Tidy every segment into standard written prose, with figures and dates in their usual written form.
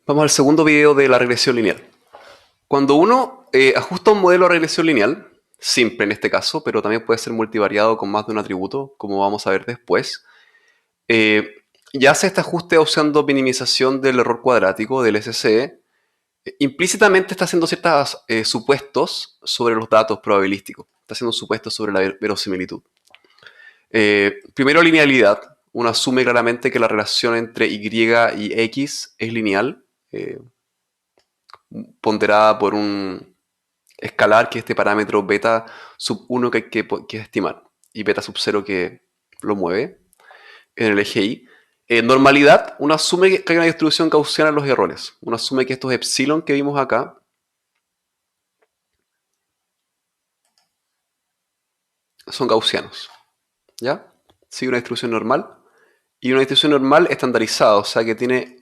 Vamos al segundo video de la regresión lineal. Cuando uno ajusta un modelo a regresión lineal, simple en este caso, pero también puede ser multivariado con más de un atributo, como vamos a ver después, ya hace este ajuste usando minimización del error cuadrático, del SCE, implícitamente está haciendo ciertos supuestos sobre los datos probabilísticos. Está haciendo supuestos sobre la verosimilitud. Primero, linealidad. Uno asume claramente que la relación entre Y y X es lineal, ponderada por un escalar, que es este parámetro beta sub 1 que hay que estimar, y beta sub 0 que lo mueve en el eje Y. Normalidad, uno asume que hay una distribución gaussiana en los errores. Uno asume que estos epsilon que vimos acá son gaussianos. ¿Ya? Sigue una distribución normal. Y una distribución normal estandarizada, o sea que tiene...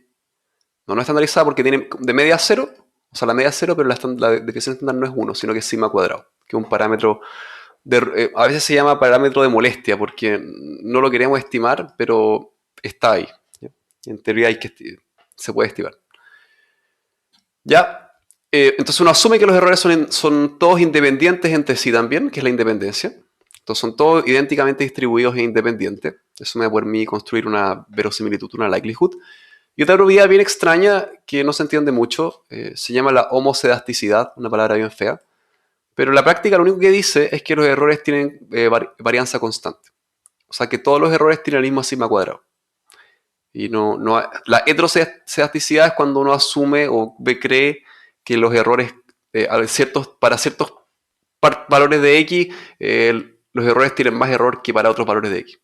No estandarizada porque tiene de media 0, o sea, la media 0, pero la desviación estándar no es 1, sino que es sigma cuadrado, que es un parámetro a veces se llama parámetro de molestia porque no lo queremos estimar, pero está ahí. ¿Ya? En teoría se puede estimar. ¿Ya? Entonces uno asume que los errores son todos independientes entre sí también, que es la independencia. Entonces son todos idénticamente distribuidos e independientes. Eso me va a permitir construir una verosimilitud, una likelihood. Y otra propiedad bien extraña que no se entiende mucho, se llama la homocedasticidad, una palabra bien fea. Pero en la práctica lo único que dice es que los errores tienen varianza constante. O sea que todos los errores tienen el mismo sigma cuadrado. Y la heterocedasticidad es cuando uno asume o cree que los errores, para ciertos valores de X, los errores tienen más error que para otros valores de X.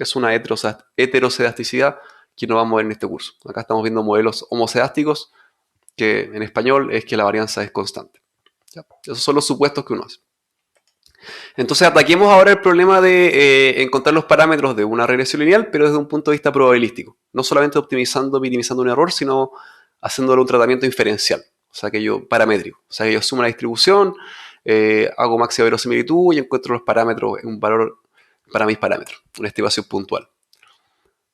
Es una heterocedasticidad que no vamos a ver en este curso. Acá estamos viendo modelos homocedásticos, que en español es que la varianza es constante. ¿Ya? Esos son los supuestos que uno hace. Entonces ataquemos ahora el problema de encontrar los parámetros de una regresión lineal, pero desde un punto de vista probabilístico. No solamente optimizando, minimizando un error, sino haciéndole un tratamiento inferencial. O sea que paramétrico. O sea que yo sumo la distribución, hago máxima verosimilitud y encuentro los parámetros en un valor para mis parámetros. Una estimación puntual.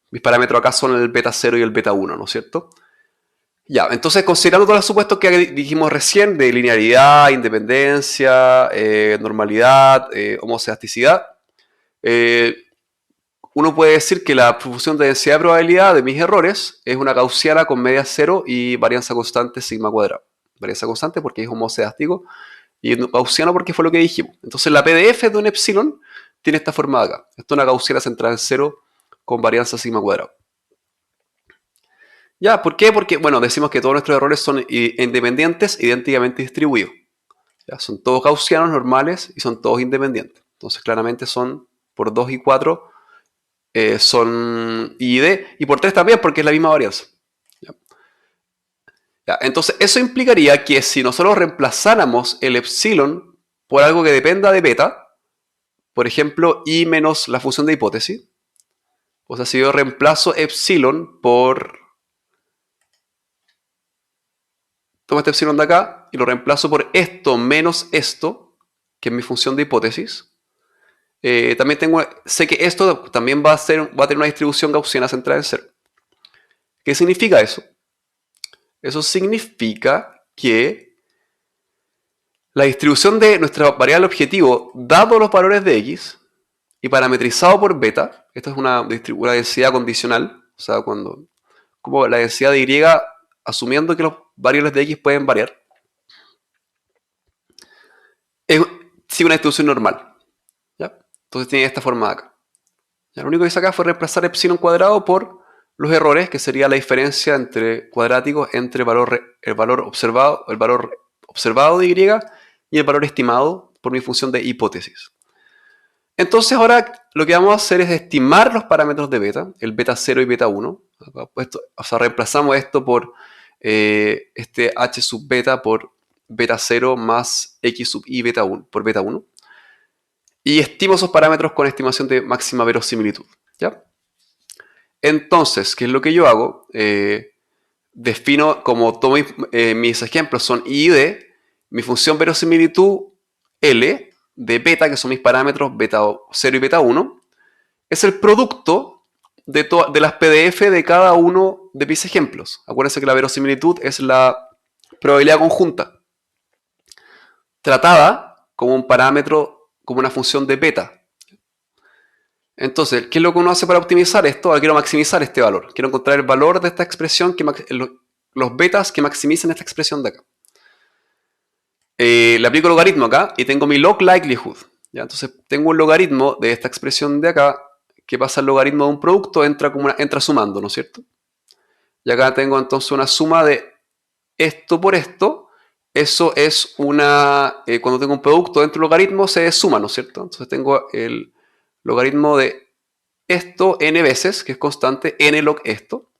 Mis parámetros acá son el beta 0 y el beta 1, ¿no es cierto? Ya, entonces considerando todos los supuestos que dijimos recién, de linealidad, independencia, normalidad, homocedasticidad, eh, uno puede decir que la función de densidad de probabilidad de mis errores es una gaussiana con media 0 y varianza constante sigma cuadrado. Varianza constante porque es homocedástico y gaussiano porque fue lo que dijimos. Entonces la PDF de un epsilon tiene esta forma de acá. Esto es una gaussiana centrada en 0 con varianza sigma cuadrado. Ya, ¿por qué? Porque, bueno, decimos que todos nuestros errores son independientes, idénticamente distribuidos. ¿Ya? Son todos gaussianos normales y son todos independientes. Entonces, claramente son por 2 y 4 son I y D, y por 3 también, porque es la misma varianza. ¿Ya? Ya, entonces, eso implicaría que si nosotros reemplazáramos el epsilon por algo que dependa de beta, por ejemplo, I menos la función de hipótesis, o sea, si yo reemplazo epsilon por... Tomo este epsilon de acá y lo reemplazo por esto menos esto, que es mi función de hipótesis. También sé que esto también va a tener una distribución gaussiana centrada en 0. ¿Qué significa eso? Eso significa que la distribución de nuestra variable objetivo, dado los valores de X, y parametrizado por beta, esto es una densidad condicional, o sea, como la densidad de Y, asumiendo que los variables de X pueden variar, sigue una distribución normal. ¿Ya? Entonces tiene esta forma de acá. Ya, lo único que hice acá fue reemplazar epsilon cuadrado por los errores, que sería la diferencia entre cuadráticos entre el valor observado de Y y el valor estimado por mi función de hipótesis. Entonces ahora lo que vamos a hacer es estimar los parámetros de beta, el beta 0 y beta 1. O sea, reemplazamos esto por este h sub beta por beta 0 más x sub i beta 1 por beta 1. Y estimo esos parámetros con estimación de máxima verosimilitud. ¿Ya? Entonces, ¿qué es lo que yo hago? Defino, como tomo mis ejemplos son I y D, mi función verosimilitud L de beta, que son mis parámetros beta 0 y beta 1, es el producto de las PDF de cada uno de mis ejemplos. Acuérdense que la verosimilitud es la probabilidad conjunta, tratada como un parámetro, como una función de beta. Entonces, ¿qué es lo que uno hace para optimizar esto? Ahora quiero maximizar este valor. Quiero encontrar el valor de esta expresión, los betas que maximicen esta expresión de acá. Le aplico el logaritmo acá y tengo mi log likelihood. ¿Ya? Entonces, tengo un logaritmo de esta expresión de acá que pasa el logaritmo de un producto, entra sumando, ¿no es cierto? Y acá tengo entonces una suma de esto por esto. Eso es cuando tengo un producto dentro del logaritmo se suma, ¿no es cierto? Entonces tengo el logaritmo de esto n veces, que es constante, n log esto.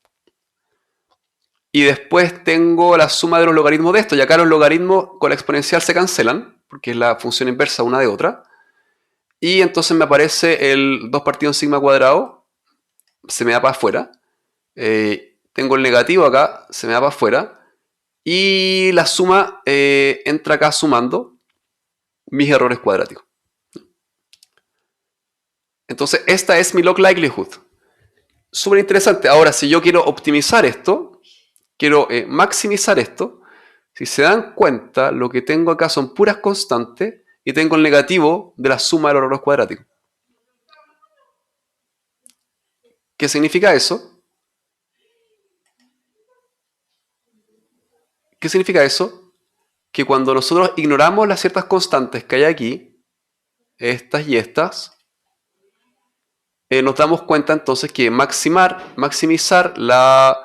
Y después tengo la suma de los logaritmos de esto. Y acá los logaritmos con la exponencial se cancelan, porque es la función inversa una de otra. Y entonces me aparece el 2 partido en sigma cuadrado, se me da para afuera. Tengo el negativo acá, se me da para afuera. Y la suma entra acá sumando mis errores cuadráticos. Entonces esta es mi log likelihood. Súper interesante. Ahora, si yo quiero optimizar esto, quiero maximizar esto, si se dan cuenta, lo que tengo acá son puras constantes y tengo el negativo de la suma de los errores cuadráticos. ¿Qué significa eso? ¿Qué significa eso? Que cuando nosotros ignoramos las ciertas constantes que hay aquí, estas y estas, nos damos cuenta entonces que maximizar la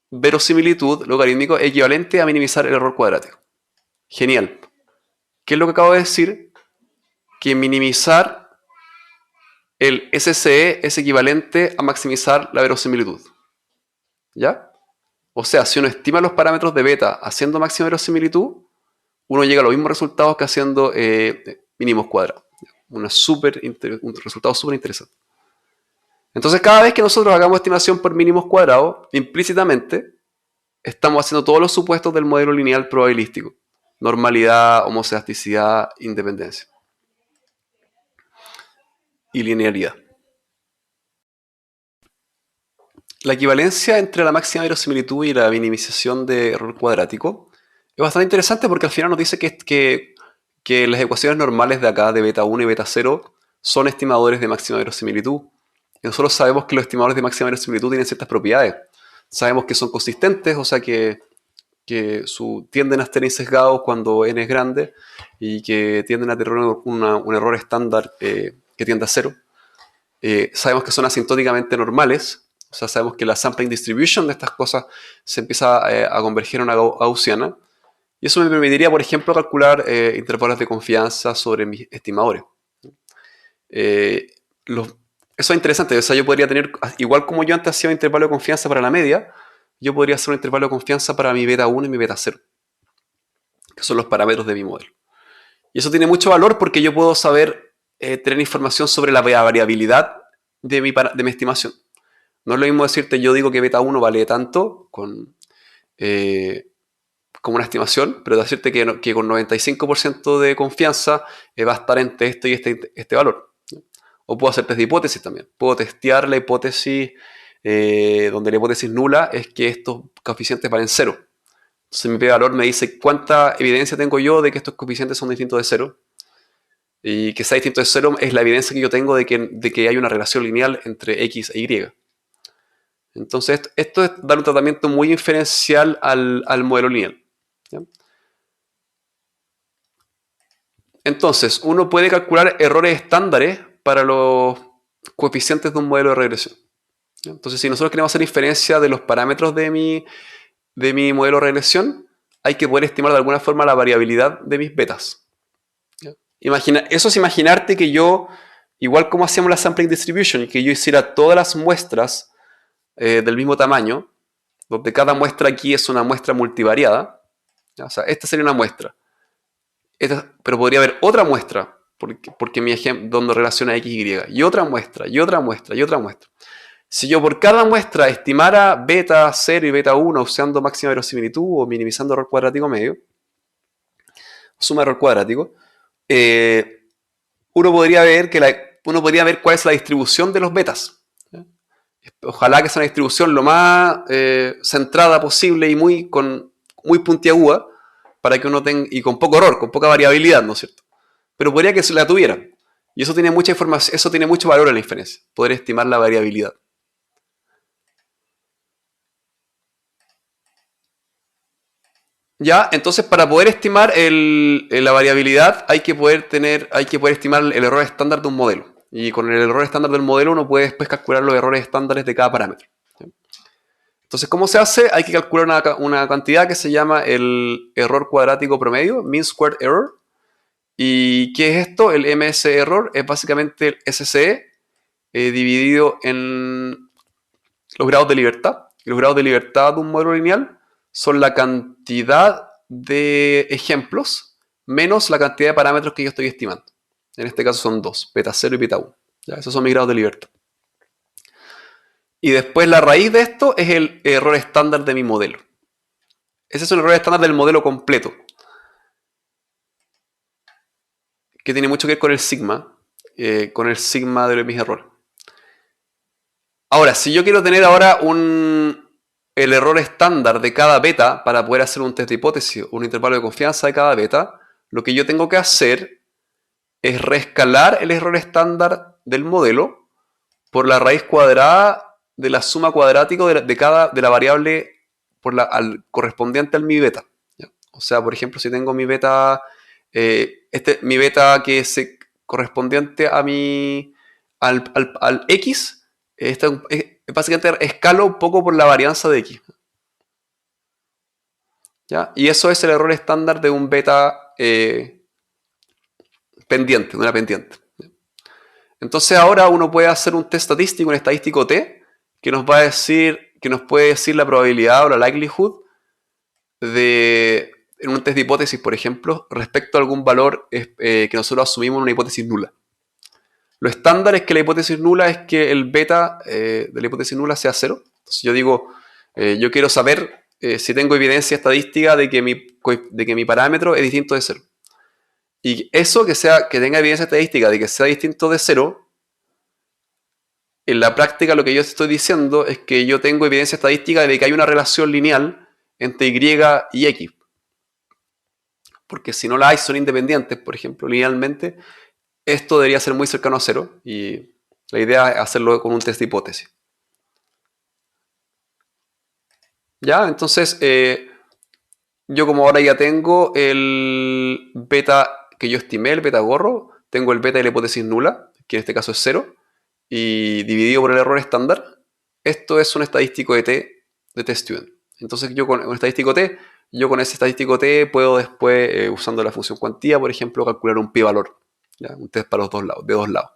verosimilitud logarítmico es equivalente a minimizar el error cuadrático. Genial. ¿Qué es lo que acabo de decir? Que minimizar el SCE es equivalente a maximizar la verosimilitud. ¿Ya? O sea, si uno estima los parámetros de beta haciendo máxima verosimilitud, uno llega a los mismos resultados que haciendo mínimos cuadrados. Un resultado súper interesante. Entonces, cada vez que nosotros hagamos estimación por mínimos cuadrados, implícitamente estamos haciendo todos los supuestos del modelo lineal probabilístico. Normalidad, homocedasticidad, independencia. Y linealidad. La equivalencia entre la máxima verosimilitud y la minimización de error cuadrático es bastante interesante porque al final nos dice que las ecuaciones normales de acá, de beta 1 y beta 0, son estimadores de máxima verosimilitud. Y nosotros sabemos que los estimadores de máxima verosimilitud tienen ciertas propiedades. Sabemos que son consistentes, o sea que tienden a estar insesgados cuando n es grande y que tienden a tener un error estándar que tiende a 0. Sabemos que son asintóticamente normales. O sea, sabemos que la sampling distribution de estas cosas se empieza a converger en una gaussiana. Y eso me permitiría, por ejemplo, calcular intervalos de confianza sobre mis estimadores. Eso es interesante. O sea, yo podría tener, igual como yo antes hacía un intervalo de confianza para la media, yo podría hacer un intervalo de confianza para mi beta 1 y mi beta 0, que son los parámetros de mi modelo. Y eso tiene mucho valor porque yo puedo saber tener información sobre la variabilidad de mi estimación. No es lo mismo decirte, yo digo que beta 1 vale tanto como una estimación, pero decirte que con 95% de confianza va a estar entre esto y este valor. O puedo hacer test de hipótesis también. Puedo testear la hipótesis donde la hipótesis nula es que estos coeficientes valen 0. Entonces mi p-valor me dice cuánta evidencia tengo yo de que estos coeficientes son distintos de 0. Y que sea distinto de 0 es la evidencia que yo tengo de que hay una relación lineal entre x e y. Entonces esto es dar un tratamiento muy inferencial al modelo lineal. ¿Ya? Entonces uno puede calcular errores estándares para los coeficientes de un modelo de regresión. ¿Ya? Entonces si nosotros queremos hacer inferencia de los parámetros de mi modelo de regresión, hay que poder estimar de alguna forma la variabilidad de mis betas. ¿Ya? Eso es imaginarte que yo, igual como hacíamos la sampling distribution, y que yo hiciera todas las muestras del mismo tamaño, donde cada muestra aquí es una muestra multivariada. ¿Ya? O sea, esta sería una muestra. Pero podría haber otra muestra, porque mi ejemplo, donde relaciona x, y, y otra muestra, y otra muestra, y otra muestra. Si yo por cada muestra estimara beta 0 y beta 1 usando máxima verosimilitud o minimizando error cuadrático medio, suma error cuadrático, uno podría ver cuál es la distribución de los betas. Ojalá que sea una distribución lo más centrada posible y muy puntiaguda para que uno tenga, y con poco error, con poca variabilidad, ¿no es cierto? Pero podría que se la tuviera. Y eso tiene mucha información, eso tiene mucho valor en la inferencia, poder estimar la variabilidad. Ya, entonces para poder estimar la variabilidad hay que poder estimar el error estándar de un modelo. Y con el error estándar del modelo uno puede después calcular los errores estándares de cada parámetro. Entonces, ¿cómo se hace? Hay que calcular una cantidad que se llama el error cuadrático promedio, mean squared error. ¿Y qué es esto? El MS error es básicamente el SCE dividido en los grados de libertad. Y los grados de libertad de un modelo lineal son la cantidad de ejemplos menos la cantidad de parámetros que yo estoy estimando. En este caso son dos, beta 0 y beta 1. ¿Ya? Esos son mis grados de libertad. Y después la raíz de esto es el error estándar de mi modelo. Ese es el error estándar del modelo completo, que tiene mucho que ver con el sigma de mis errores. Ahora, si yo quiero tener ahora el error estándar de cada beta para poder hacer un test de hipótesis, un intervalo de confianza de cada beta, lo que yo tengo que hacer es reescalar el error estándar del modelo por la raíz cuadrada de la suma cuadrática de la variable correspondiente al mi beta. ¿Ya? O sea, por ejemplo, si tengo mi beta, mi beta que es correspondiente a al x, básicamente escalo un poco por la varianza de x. ¿Ya? Y eso es el error estándar de un beta pendiente, de una pendiente. Entonces ahora uno puede hacer un test estadístico, un estadístico T, que nos puede decir la probabilidad o la likelihood en un test de hipótesis, por ejemplo, respecto a algún valor que nosotros asumimos en una hipótesis nula. Lo estándar es que la hipótesis nula es que el beta de la hipótesis nula sea 0. Entonces yo digo, yo quiero saber si tengo evidencia estadística de que mi parámetro es distinto de 0. Y eso que tenga evidencia estadística de que sea distinto de 0, en la práctica lo que yo estoy diciendo es que yo tengo evidencia estadística de que hay una relación lineal entre Y y X. Porque si no la hay, son independientes, por ejemplo, linealmente, esto debería ser muy cercano a 0 y la idea es hacerlo con un test de hipótesis. ¿Ya? Entonces, yo como ahora ya tengo el beta que yo estimé, el beta gorro, tengo el beta de la hipótesis nula, que en este caso es 0, y dividido por el error estándar, esto es un estadístico de T de T-Student. Entonces yo con un estadístico T, yo con ese estadístico T puedo después, usando la función cuantía, por ejemplo, calcular un pi-valor, un test para los dos lados, de dos lados.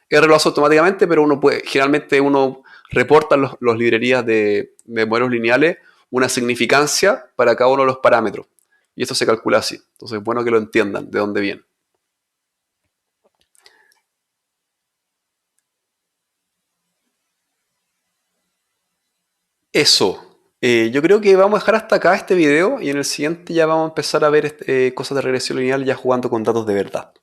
R lo hace automáticamente, pero generalmente uno reporta en las librerías de modelos lineales una significancia para cada uno de los parámetros. Y esto se calcula así. Entonces es bueno que lo entiendan de dónde viene. Eso. Yo creo que vamos a dejar hasta acá este video y en el siguiente ya vamos a empezar a ver cosas de regresión lineal ya jugando con datos de verdad.